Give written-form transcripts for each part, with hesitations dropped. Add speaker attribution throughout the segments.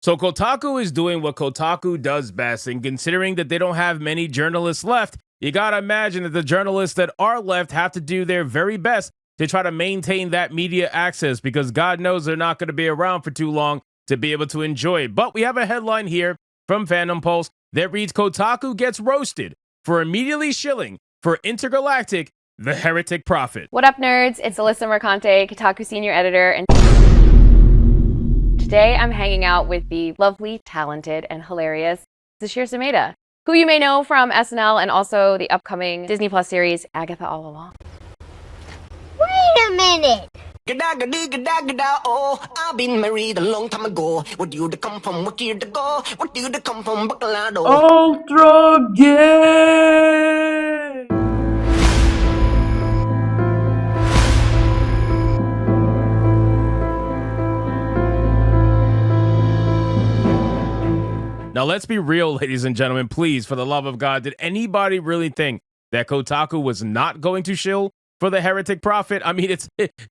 Speaker 1: So Kotaku is doing what Kotaku does best, and considering that they don't have many journalists left, you gotta imagine that the journalists that are left have to do their very best to try to maintain that media access, because God knows they're not going to be around for too long to be able to enjoy it. But we have a headline here from Fandom Pulse that reads, Kotaku gets roasted for immediately shilling for Intergalactic, the Heretic Prophet.
Speaker 2: What up, nerds? It's Alyssa Mercante, Kotaku senior editor, and today I'm hanging out with the lovely, talented, and hilarious Zashir Sameda, who you may know from SNL and also the upcoming Disney Plus series Agatha All Along.
Speaker 3: Wait a minute!
Speaker 4: Oh, I've been married a long time ago. Where do you come from? What year to go? What do you come from? Bacalado.
Speaker 1: Ultra gay! Now, let's be real, ladies and gentlemen, please, for the love of God, did anybody really think that Kotaku was not going to shill for the Heretic Prophet? I mean,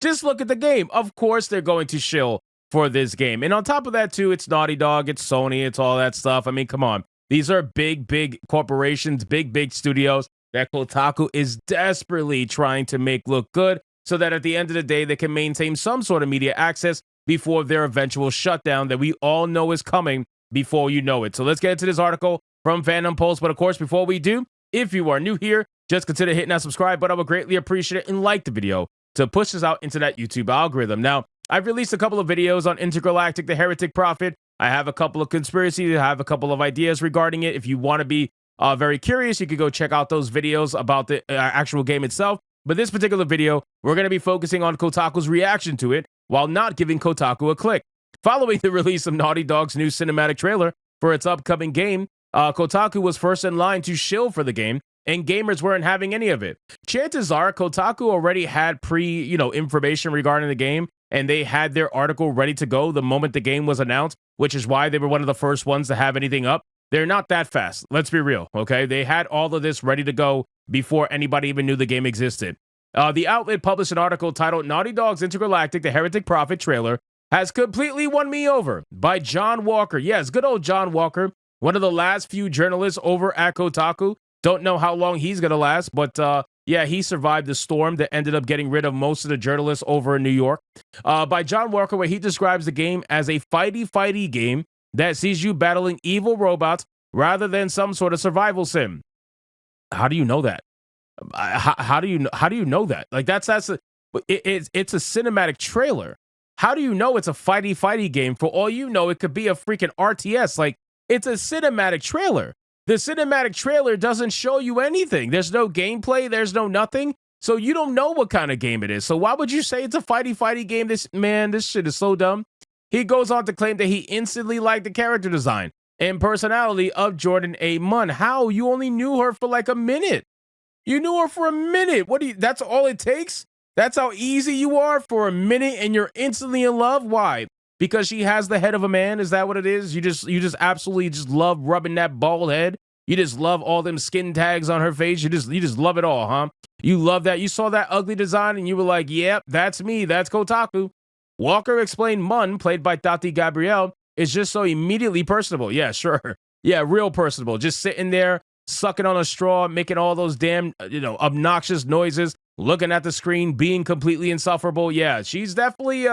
Speaker 1: just look at the game. Of course they're going to shill for this game. And on top of that, too, it's Naughty Dog, it's Sony, it's all that stuff. I mean, come on. These are big corporations, big studios that Kotaku is desperately trying to make look good so that at the end of the day, they can maintain some sort of media access before their eventual shutdown that we all know is coming before you know it. So let's get into this article from Fandom Pulse. But of course, before we do, if you are new here, just consider hitting that subscribe button. I would greatly appreciate it and like the video to push us out into that YouTube algorithm. Now, I've released a couple of videos on Intergalactic, the Heretic Prophet. I have a couple of conspiracies. I have a couple of ideas regarding it. If you want to be very curious, you could go check out those videos about the actual game itself. But this particular video, we're going to be focusing on Kotaku's reaction to it while not giving Kotaku a click. Following the release of Naughty Dog's new cinematic trailer for its upcoming game, Kotaku was first in line to shill for the game, and gamers weren't having any of it. Chances are Kotaku already had information regarding the game, and they had their article ready to go the moment the game was announced, which is why they were one of the first ones to have anything up. They're not that fast. Let's be real, okay? They had all of this ready to go before anybody even knew the game existed. The outlet published an article titled Naughty Dog's Intergalactic, the Heretic Prophet trailer has completely won me over by John Walker. Yes, good old John Walker, one of the last few journalists over at Kotaku. Don't know how long he's going to last, but yeah, he survived the storm that ended up getting rid of most of the journalists over in New York. By John Walker, where he describes the game as a fighty game that sees you battling evil robots rather than some sort of survival sim. How do you know that? How do you know that? Like it's a cinematic trailer. How do you know it's a fighty game? For all you know, it could be a freaking RTS. Like, it's a cinematic trailer. The cinematic trailer doesn't show you anything. There's no gameplay. There's no nothing. So you don't know what kind of game it is. So why would you say it's a fighty game? This shit is so dumb. He goes on to claim that he instantly liked the character design and personality of Jordan A. Munn. How? You only knew her for like a minute. You knew her for a minute. That's all it takes? That's how easy you are for a minute and you're instantly in love? Why? Because she has the head of a man? Is that what it is? You just absolutely just love rubbing that bald head? You just love all them skin tags on her face? You just love it all, huh? You love that? You saw that ugly design and you were like, yep, that's me. That's Kotaku. Walker explained Munn, played by Tati Gabrielle, is just so immediately personable. Yeah, sure. Yeah, real personable. Just sitting there, sucking on a straw, making all those damn, obnoxious noises, looking at the screen, being completely insufferable. Yeah, she's definitely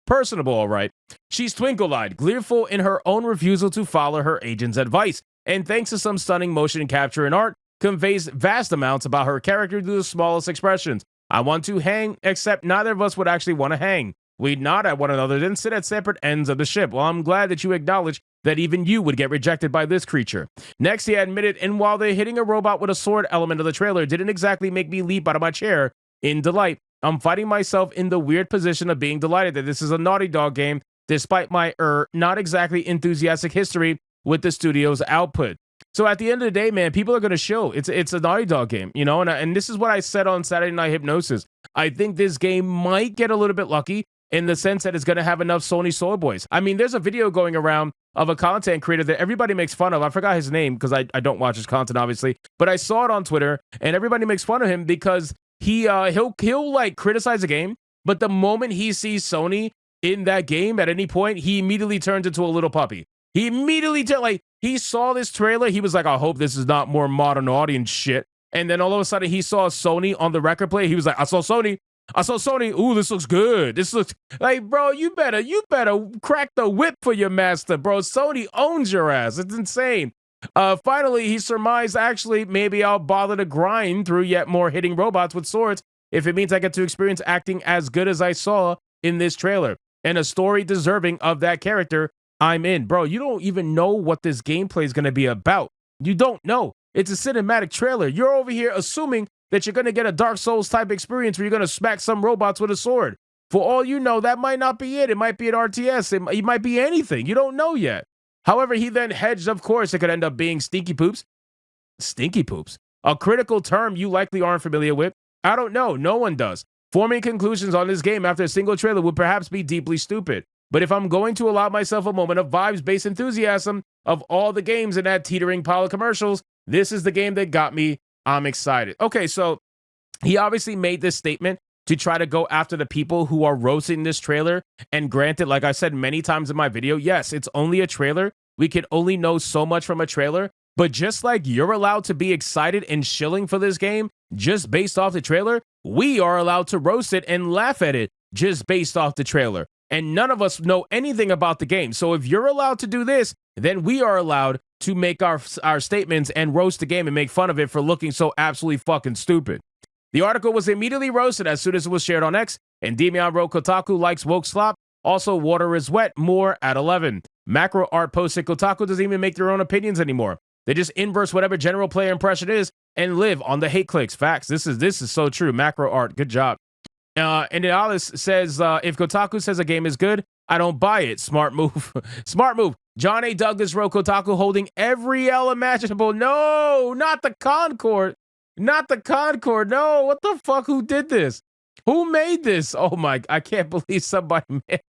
Speaker 1: personable, all right. She's twinkle-eyed, gleeful in her own refusal to follow her agent's advice, and thanks to some stunning motion capture and art, conveys vast amounts about her character through the smallest expressions. I want to hang, except neither of us would actually want to hang. We'd nod at one another, then sit at separate ends of the ship. Well, I'm glad that you acknowledge that even you would get rejected by this creature. Next, he admitted, and while the hitting a robot with a sword element of the trailer didn't exactly make me leap out of my chair in delight, I'm finding myself in the weird position of being delighted that this is a Naughty Dog game, despite my not exactly enthusiastic history with the studio's output. So at the end of the day, man, people are going to show it's a Naughty Dog game, and this is what I said on Saturday Night Hypnosis. I think this game might get a little bit lucky in the sense that it's going to have enough Sony soy boys. I mean, there's a video going around of a content creator that everybody makes fun of. I forgot his name because I don't watch his content, obviously, but I saw it on Twitter, and everybody makes fun of him because he'll like criticize a game, but the moment he sees Sony in that game at any point, he immediately turns into a little puppy. He immediately he saw this trailer. He was like, I hope this is not more modern audience shit. And then all of a sudden he saw Sony on the record player. He was like, I saw Sony. Ooh, this looks good. This looks like, bro, you better crack the whip for your master, bro. Sony owns your ass. It's insane. Finally, he surmised, actually, maybe I'll bother to grind through yet more hitting robots with swords if it means I get to experience acting as good as I saw in this trailer. And a story deserving of that character, I'm in. Bro, you don't even know what this gameplay is going to be about. You don't know. It's a cinematic trailer. You're over here assuming that you're going to get a Dark Souls type experience where you're going to smack some robots with a sword. For all you know, that might not be it. It might be an RTS. It might be anything. You don't know yet. However, he then hedged, of course, it could end up being stinky poops. Stinky poops. A critical term you likely aren't familiar with. I don't know. No one does. Forming conclusions on this game after a single trailer would perhaps be deeply stupid. But if I'm going to allow myself a moment of vibes-based enthusiasm of all the games in that teetering pile of commercials, this is the game that got me. I'm excited. Okay, so he obviously made this statement to try to go after the people who are roasting this trailer. And granted, like I said many times in my video, yes, it's only a trailer. We can only know so much from a trailer. But just like you're allowed to be excited and shilling for this game just based off the trailer, we are allowed to roast it and laugh at it just based off the trailer. And none of us know anything about the game. So if you're allowed to do this, then we are allowed to make our statements and roast the game and make fun of it for looking so absolutely fucking stupid. The article was immediately roasted as soon as it was shared on X, and Demian wrote, Kotaku likes woke slop. Also, water is wet, more at 11. Macro Art posted, Kotaku doesn't even make their own opinions anymore. They just inverse whatever general player impression is and live on the hate clicks. Facts. This is so true. Macro Art, good job. And then Alice says, if Kotaku says a game is good, I don't buy it. Smart move. Smart move. John A. Douglas wrote, Kotaku holding every L imaginable. No, not the Concord. Not the Concord. No, what the fuck? Who did this? Who made this? Oh my, I can't believe somebody made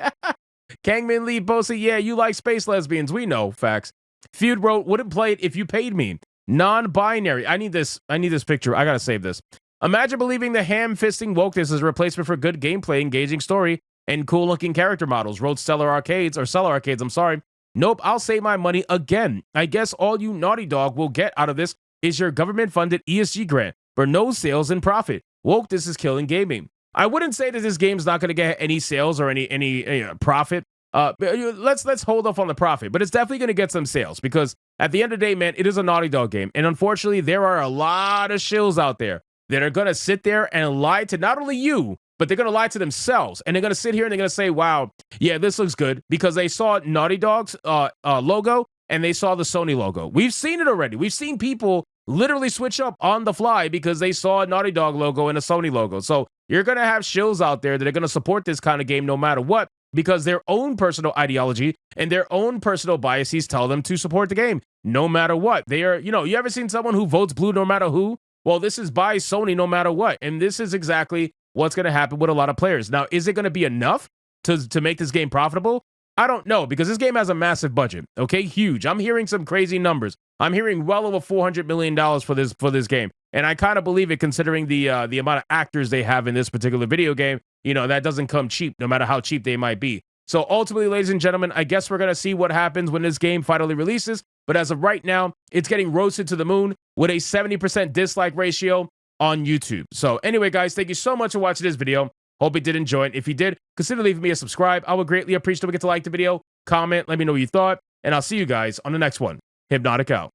Speaker 1: Kangmin Lee posted, yeah, you like space lesbians. We know. Facts. Feud wrote, wouldn't play it if you paid me. Non-binary. I need this picture. I gotta save this. Imagine believing the ham-fisting wokeness is a replacement for good gameplay, engaging story, and cool-looking character models. Wrote Stellar Arcades, I'm sorry. Nope, I'll save my money again. I guess all you Naughty Dog will get out of this is your government-funded ESG grant for no sales and profit. Woke, this is killing gaming. I wouldn't say that this game's not going to get any sales or any profit. Let's hold off on the profit, but it's definitely going to get some sales because at the end of the day, man, it is a Naughty Dog game. And unfortunately, there are a lot of shills out there that are going to sit there and lie to not only you, but they're going to lie to themselves. And they're going to sit here and they're going to say, wow, yeah, this looks good because they saw Naughty Dog's logo and they saw the Sony logo. We've seen it already. We've seen people literally switch up on the fly because they saw a Naughty Dog logo and a Sony logo. So you're going to have shills out there that are going to support this kind of game no matter what because their own personal ideology and their own personal biases tell them to support the game no matter what. They are, you ever seen someone who votes blue no matter who? Well, this is by Sony no matter what. And this is exactly what's going to happen with a lot of players. Now, is it going to be enough to make this game profitable? I don't know because this game has a massive budget. Okay, huge. I'm hearing some crazy numbers. I'm hearing well over $400 million for this game. And I kind of believe it considering the amount of actors they have in this particular video game. That doesn't come cheap no matter how cheap they might be. So ultimately, ladies and gentlemen, I guess we're going to see what happens when this game finally releases. But as of right now, it's getting roasted to the moon with a 70% dislike ratio on YouTube. So anyway, guys, thank you so much for watching this video. Hope you did enjoy it. If you did, consider leaving me a subscribe. I would greatly appreciate it. Don't forget to like the video, comment, let me know what you thought, and I'll see you guys on the next one. Hypnotic out.